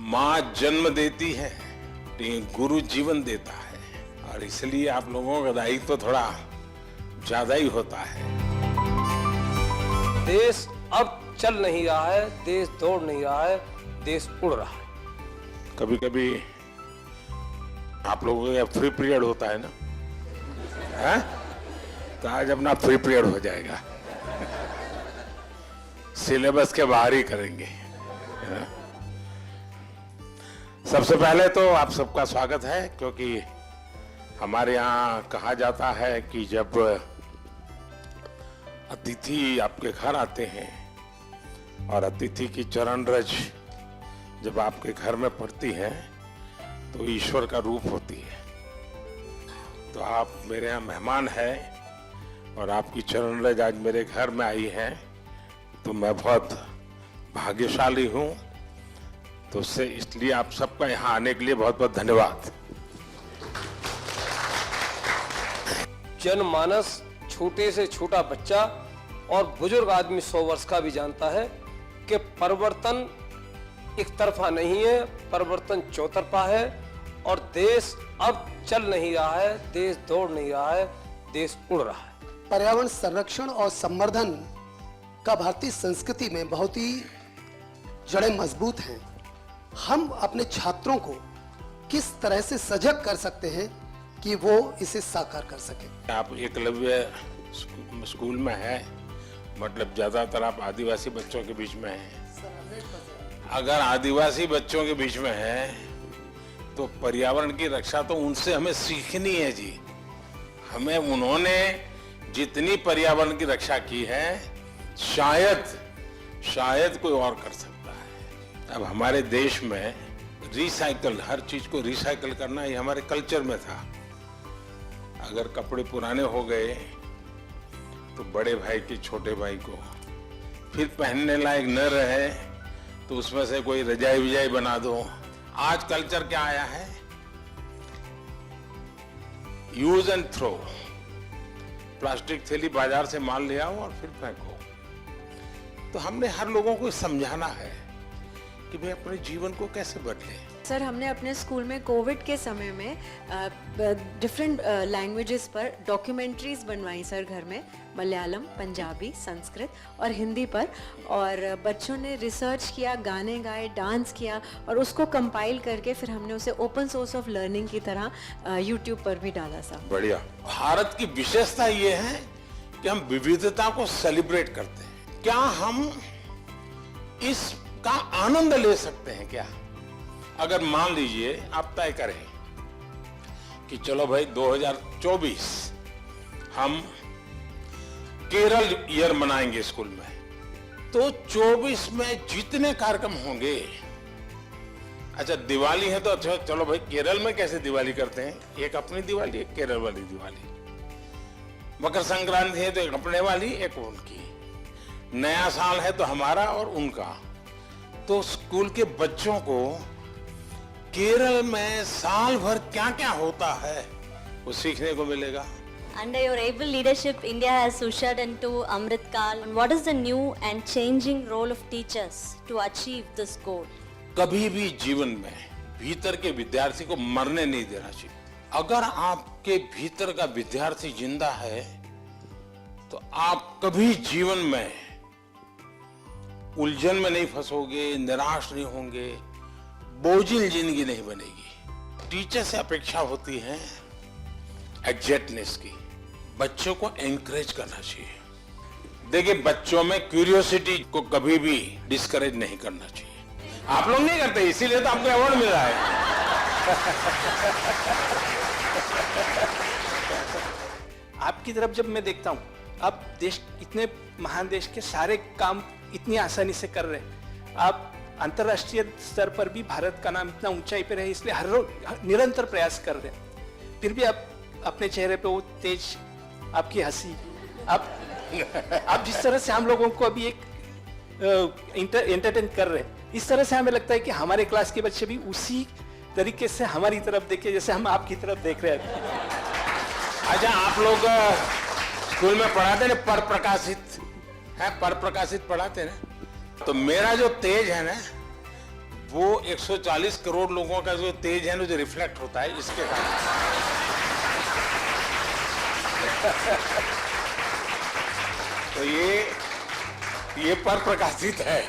माँ जन्म देती है, गुरु जीवन देता है, और इसलिए आप लोगों का दायित्व तो थोड़ा ज्यादा ही होता है। देश अब चल नहीं रहा है, देश दौड़ नहीं रहा है, देश उड़ रहा है। कभी कभी आप लोगों का फ्री पीरियड होता है ना, है? तो आज अपना फ्री पीरियड हो जाएगा, सिलेबस के बाहर ही करेंगे। है? सबसे पहले तो आप सबका स्वागत है, क्योंकि हमारे यहाँ कहा जाता है कि जब अतिथि आपके घर आते हैं और अतिथि की चरण रज जब आपके घर में पड़ती है तो ईश्वर का रूप होती है। तो आप मेरे यहाँ मेहमान हैं और आपकी चरण रज आज मेरे घर में आई है, तो मैं बहुत भाग्यशाली हूँ। तो उससे इसलिए आप सबका यहाँ आने के लिए बहुत बहुत धन्यवाद। जनमानस, छोटे से छोटा बच्चा और बुजुर्ग आदमी 100 वर्ष का भी जानता है कि परिवर्तन एक तरफा नहीं है, परिवर्तन चौतरफा है। और देश अब चल नहीं रहा है, देश दौड़ नहीं रहा है, देश उड़ रहा है। पर्यावरण संरक्षण और संवर्धन का भारतीय संस्कृति में बहुत ही जड़ें मजबूत हैं। हम अपने छात्रों को किस तरह से सजग कर सकते हैं कि वो इसे साकार कर सके? आप एकलव्य स्कूल में है, मतलब ज्यादातर आप आदिवासी बच्चों के बीच में हैं। अगर आदिवासी बच्चों के बीच में है तो पर्यावरण की रक्षा तो उनसे हमें सीखनी है जी। हमें उन्होंने जितनी पर्यावरण की रक्षा की है शायद कोई और कर सकता है। अब हमारे देश में रिसाइकल, हर चीज को रिसाइकल करना ये हमारे कल्चर में था। अगर कपड़े पुराने हो गए तो बड़े भाई के छोटे भाई को फिर पहनने लायक न रहे तो उसमें से कोई रजाई विजाई बना दो। आज कल्चर क्या आया है? Use and throw. प्लास्टिक थैली बाजार से माल ले आओ और फिर फेंको। तो हमने हर लोगों को समझाना है कि भाई अपने जीवन को कैसे बदले। सर, हमने अपने स्कूल में कोविड के समय में डिफरेंट लैंग्वेजेस पर डॉक्यूमेंट्रीज बनवाई सर घर में, मलयालम, पंजाबी, संस्कृत और हिंदी पर। और बच्चों ने रिसर्च किया, गाने गाए, डांस किया और उसको कंपाइल करके फिर हमने उसे ओपन सोर्स ऑफ लर्निंग की तरह यूट्यूब पर भी डाला सर। बढ़िया। भारत की विशेषता ये है कि हम विविधता को सेलिब्रेट करते हैं। क्या हम इसका आनंद ले सकते हैं क्या? अगर मान लीजिए आप तय करें कि चलो भाई 2024 हम केरल ईयर मनाएंगे स्कूल में, तो 24 में जितने कार्यक्रम होंगे, अच्छा दिवाली है तो अच्छा चलो भाई केरल में कैसे दिवाली करते हैं, एक अपनी दिवाली, एक केरल वाली दिवाली। मकर संक्रांति है तो एक अपने वाली, एक उनकी। नया साल है तो हमारा और उनका। तो स्कूल के बच्चों को केरल में साल भर क्या क्या होता है वो सीखने को मिलेगा। Under your able leadership, India has ushered into Amrit Kal. What is the new and changing role of teachers to achieve this goal? कभी भी जीवन में भीतर के विद्यार्थी को मरने नहीं देना चाहिए। अगर आपके भीतर का विद्यार्थी जिंदा है तो आप कभी जीवन में उलझन में नहीं फंसोगे, निराश नहीं होंगे, बोझिल जिंदगी नहीं बनेगी। टीचर से अपेक्षा होती है एग्जैक्टनेस की। बच्चों को एनकरेज करना चाहिए। देखिए, बच्चों में क्यूरियोसिटी को कभी भी डिस्करेज नहीं करना चाहिए। आप लोग नहीं करते, इसीलिए तो आपको अवार्ड मिल रहा है। आपकी तरफ जब मैं देखता हूँ, आप देश, इतने महान देश के सारे काम इतनी आसानी से कर रहे हैं। आप अंतर्राष्ट्रीय स्तर पर भी भारत का नाम इतना ऊंचाई पे रहे, इसलिए हर रोज निरंतर प्रयास कर रहे हैं। फिर भी आप अपने चेहरे पे वो तेज, आपकी हंसी, आप जिस तरह से हम लोगों को अभी एक एंटरटेन कर रहे हैं, इस तरह से हमें लगता है कि हमारे क्लास के बच्चे भी उसी तरीके से हमारी तरफ देखे जैसे हम आपकी तरफ देख रहे हैं। अच्छा, आप लोग स्कूल में पढ़ाते ना पर प्रकाशित है, पर प्रकाशित पढ़ाते ना, तो मेरा जो तेज है ना वो 140 करोड़ लोगों का जो तेज है ना, जो रिफ्लेक्ट होता है, इसके कारण। तो ये पर प्रकाशित है।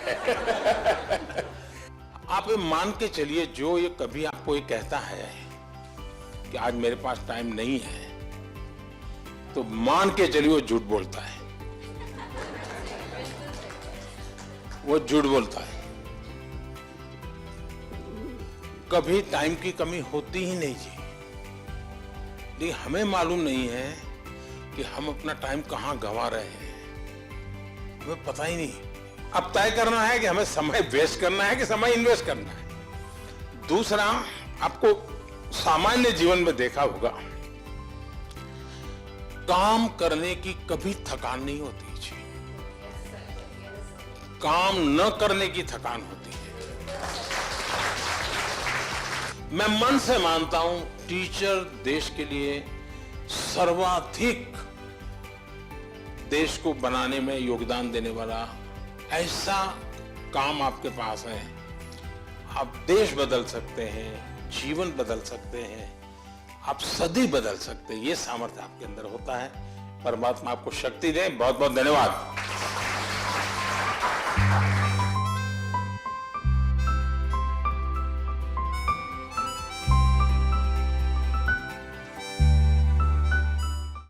आप ये मान के चलिए, जो ये कभी आपको ये कहता है कि आज मेरे पास टाइम नहीं है, तो मान के चलिए वो झूठ बोलता है। वो झूठ बोलता है। कभी टाइम की कमी होती ही नहीं जी। लेकिन हमें मालूम नहीं है कि हम अपना टाइम कहां गंवा रहे हैं, हमें पता ही नहीं। अब तय करना है कि हमें समय वेस्ट करना है कि समय इन्वेस्ट करना है। दूसरा, आपको सामान्य जीवन में देखा होगा, काम करने की कभी थकान नहीं होती जी, काम न करने की थकान होती है। मैं मन से मानता हूं, टीचर देश के लिए सर्वाधिक देश को बनाने में योगदान देने वाला ऐसा काम आपके पास है। आप देश बदल सकते हैं, जीवन बदल सकते हैं, आप सदी बदल सकते हैं। ये सामर्थ्य आपके अंदर होता है। परमात्मा आपको शक्ति दे। बहुत बहुत धन्यवाद।